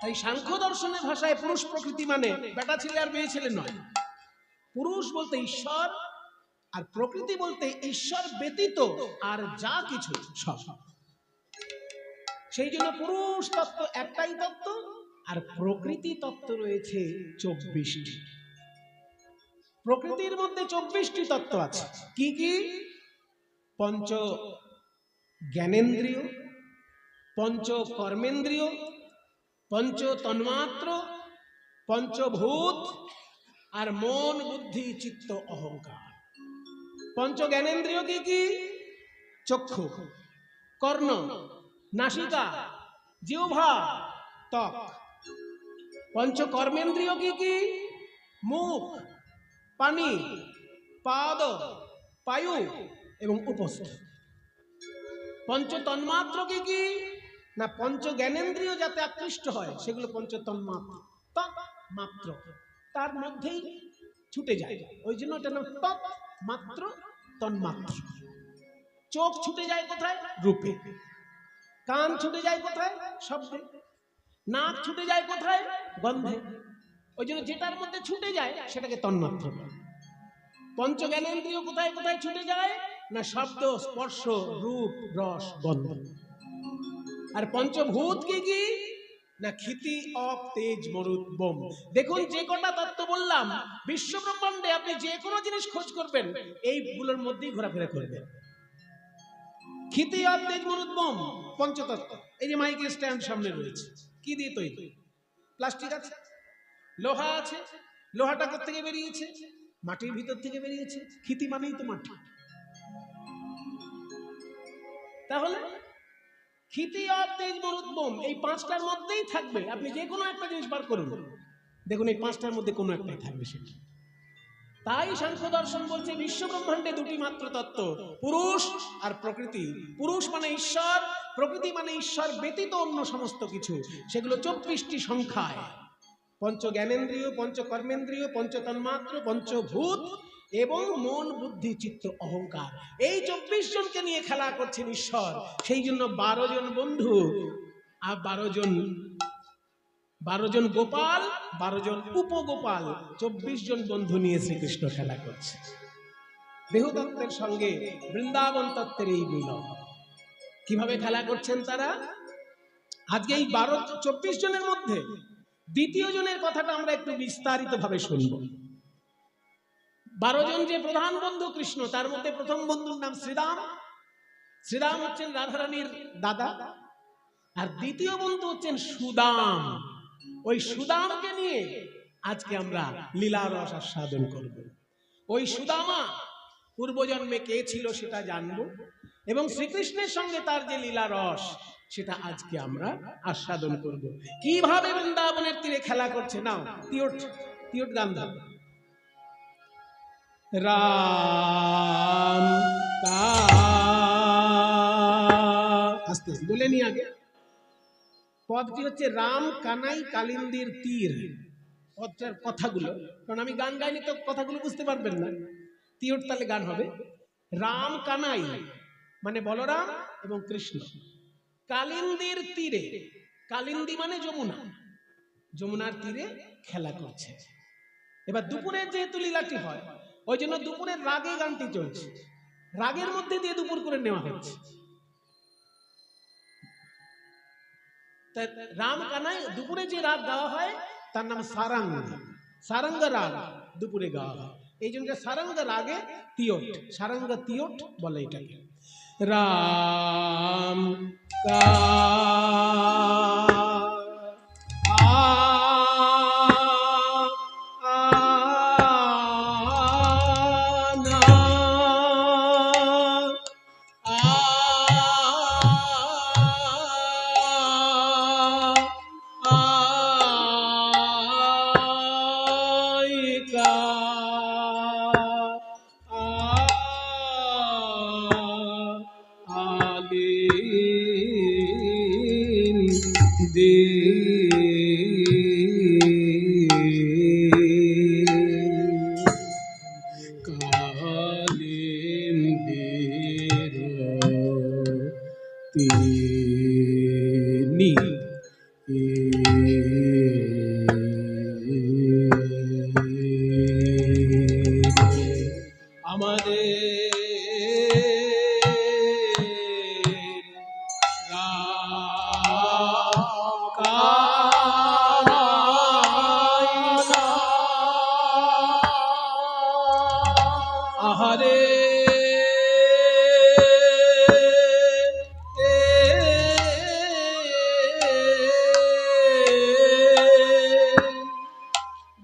তাই সাংখ্য দর্শনের ভাষায় পুরুষ প্রকৃতি মানে বেটা ছেলে আর মেয়ে ছেলে নয়। পুরুষ বলতে ঈশ্বর, আর প্রকৃতি বলতে ঈশ্বর ব্যতীত আর যা কিছু সব। সেই জন্য পুরুষ তত্ত্ব একটাই তত্ত্ব, আর প্রকৃতি তত্ত্ব রয়েছে 24টি। প্রকৃতির মধ্যে 24টি তত্ত্ব আছে। কি কি? পঞ্চ জ্ঞানেন্দ্রিয়, পঞ্চ কর্মেন্দ্রিয়, পঞ্চ তন্মাত্র, পঞ্চভূত, আর মন বুদ্ধি চিত্ত অহংকার। পঞ্চ জ্ঞানেন্দ্রিয় কি কি? চক্ষু, কর্ণ, নাসিকা, জিহ্বা, ত্বক। পঞ্চ কর্মেন্দ্রিয় কি কি? মুখ, পানি, পাদ, পায়ু এবং উপস্থ। পঞ্চ তন্মাত্র কি কি? না, পঞ্চ জ্ঞানেন্দ্রিয় যাতে আকৃষ্ট হয় সেগুলো পঞ্চ তন্মাত্র। ত্বক মাত্র, তার মধ্যেই ছুটে যায়, ওই জন্য এটা নাম ত্বক মাত্র, তন্মাত্র। চোখ ছুটে যায় কোথায়? রূপে। কান ছুটে যায় কোথায়? শব্দে। নাক ছুটে যায় কোথায়? গন্ধে। ওই জন্য যেটার মধ্যে ছুটে যায় সেটাকে তন্মাত্র বলে। পঞ্চ জ্ঞানেন্দ্রিয় কোথায় কোথায় ছুটে যায়? না, শব্দ, স্পর্শ, রূপ, রস, গন্ধ। আর পঞ্চভূত কি কি? না, ক্ষিতি, অপ, তেজ, মরুত, বোম। দেখুন, যে কটা তত্ত্ব বললাম, বিশ্ব ব্রহ্মাণ্ডে আপনি যে কোনো জিনিস খোঁজ করবেন এইগুলোর মধ্যেই ঘোরাফেরা করবেন। ক্ষিতি, অপ, তেজ, মরুত, বোম, পঞ্চতত্ত্ব। এই যে মাইকের স্ট্যান্ড সামনে রয়েছে, কি দিয়ে তৈরি? প্লাস্টিক আছে, লোহা আছে। লোহাটা কোত্থেকে বেরিয়েছে? মাটির ভিতর থেকে বেরিয়েছে। ক্ষিতি মানেই তো মাটি। তাহলে ক্ষিতি, অপ, তেজ, মরুত, বোম এই পাঁচটার মধ্যেই থাকবে। আপনি যে কোনো একটা জিনিস বার করুন, দেখুন এই পাঁচটার মধ্যে কোনো একটাই থাকবে সেটা। তাই সাংখ্য দর্শন বলছে বিশ্ব ব্রহ্মাণ্ডে দুটি মাত্র তত্ত্ব, পুরুষ আর প্রকৃতি। পুরুষ মানে ঈশ্বর, প্রকৃতি মানে ঈশ্বর ব্যতীত অন্য সমস্ত কিছু। সেগুলো 24টি সংখ্যায়। পঞ্চ জ্ঞানেন্দ্রিয়, পঞ্চ কর্মেন্দ্রিয়, পঞ্চ তন্মাত্র, পঞ্চভূত এবং মন বুদ্ধি চিত্ত অহংকার। এই 24 জনকে নিয়ে খেলা করছেন ঈশ্বর। সেই জন্য 12 জন বন্ধু আর 12 জন গোপাল, 12 জন উপগোপাল, 24 জন বন্ধু নিয়ে শ্রীকৃষ্ণ খেলা করছে। দেহতত্ত্বের সঙ্গে বৃন্দাবন তত্ত্বের এই মিলন। কিভাবে খেলা করছেন তারা? আজকে এই 24 জনের মধ্যে দ্বিতীয় জনের কথাটা আমরা একটু বিস্তারিত ভাবে শুনব। 12 জন যে প্রধান বন্ধু কৃষ্ণ, তার মধ্যে প্রথম বন্ধুর নাম শ্রীরাম। শ্রীরাম হচ্ছেন রাধারানীর দাদা। আর দ্বিতীয় বন্ধু হচ্ছেন সুদাম। ওই সুদামকে নিয়ে আজকে আমরা লীলা রস আস্বাদন করব। ওই সুদামা পূর্বজন্মে কে ছিল সেটা জানবো, এবং শ্রীকৃষ্ণের সঙ্গে তার যে লীলা রস সেটা আজকে আমরা আস্বাদন করব। কিভাবে বৃন্দাবনের তীরে খেলা করছে। নাও তিয়ট গান দাও। রাম আস্তে আস্তে বলে নি আগে। পদটি হচ্ছে রাম কানাই কালিন্দির তীর। পদটার কথাগুলো, কারণ আমি গান গাইনি তো কথাগুলো বুঝতে পারবেন না। তিয়ট তালে গান হবে। রাম কানাই মানে বলরাম এবং কৃষ্ণ কালিন্দির তীরে। কালিন্দি মানে যমুনা, যমুনার তীরে খেলা করছে। এবার দুপুরের যেহেতু লীলাটি হয়, ওই জন্য দুপুরের রাগে গানটি চলছে। রাগের মধ্যে দিয়ে দুপুর করে নেওয়া হচ্ছে। রাম কানাই দুপুরে যে রাগ গাওয়া হয় তার নাম সারাঙ্গ। সারাঙ্গ রাগ দুপুরে গাওয়া হয়, এই জন্য সারাঙ্গ রাগে তিয়ট, সারাঙ্গ তিয়ট বলে এটাকে। রাম কা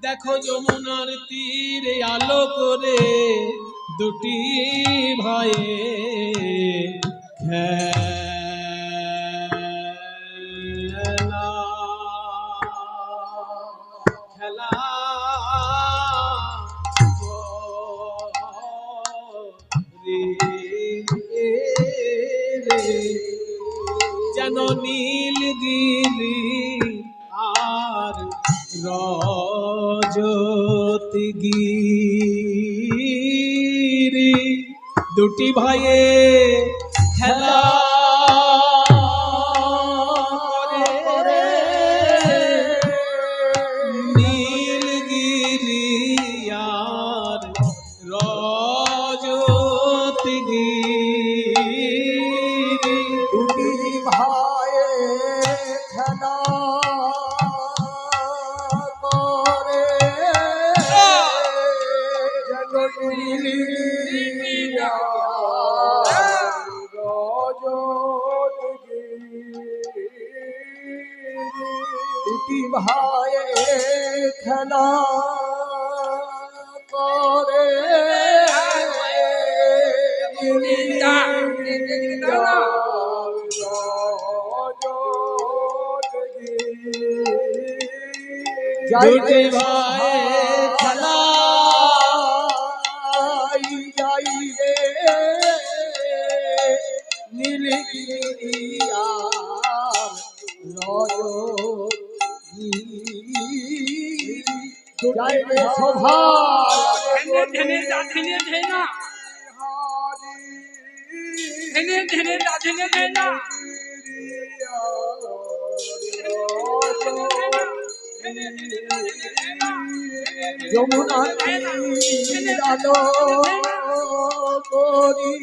দেখো যমুনার তীরে আলো করে দুটি ভাইয়ে খেলা যেন নীলগিরি আর রজতগিরি, দুটি ভাইয়ে খেলা করে নীলগিরি আর রজতগিরি, দুটি ভাইয়ে খেলা করে যেন নীলিয়া দুটি ভাইয়ে খেলা করে দুটি ভাইয়ে খেলা যাই রে নীলগিরিয়া যাই রে শোভা ধেনে না যমুনা আলো করি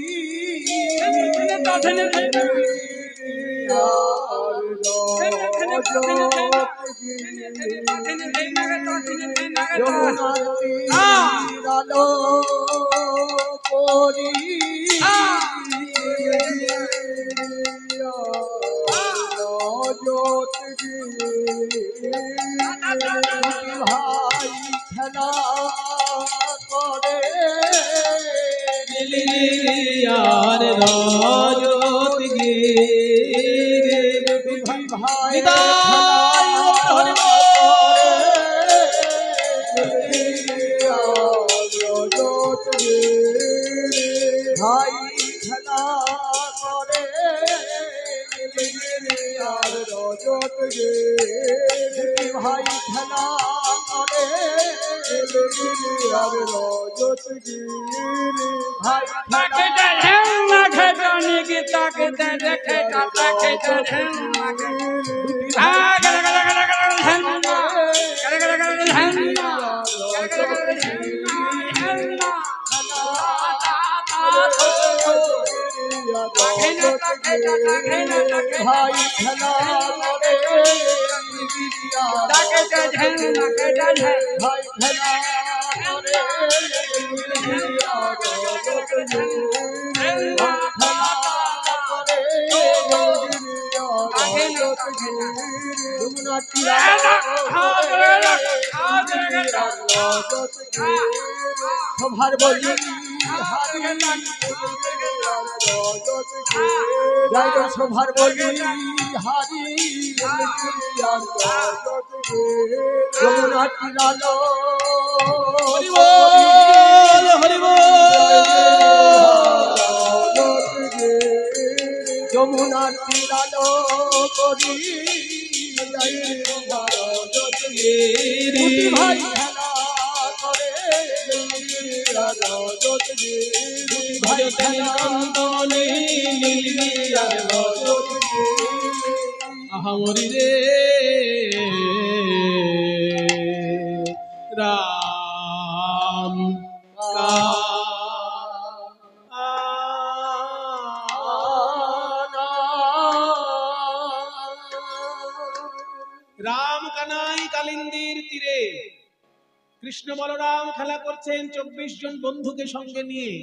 আলো করি ভাই খেলা করে আর রজতগিরি, ভাই ভাই খেলা করে আর রজত গে ভাই খেলা করে আর রজত গে ভাই রজত গিরি ভাই খেলা করে ডাকে দে ঝেন ডাকে দে ঝেন ভাই খেলা করে রজত গিরি ভাই খেলা করে রজত গিরি যমুনা তীরে রজত গিরি সভার বলি হারি রজত গিরি জয় জয় সভার বলি হারি রজত গিরি যমুনা তীরালো হরি বল হরি বল যমুনা তীরালো করি রজত গিরি ভাই খেলা করে রজত গিরি ভাই খেলা কান্তমণি নীলগিরিয়ার রজত গিরি আহামরি রে রাম রাম কানাই কালিন্দির তীরে কৃষ্ণ বলরাম খেলা করছেন 24 জন বন্ধুকে সঙ্গে নিয়ে।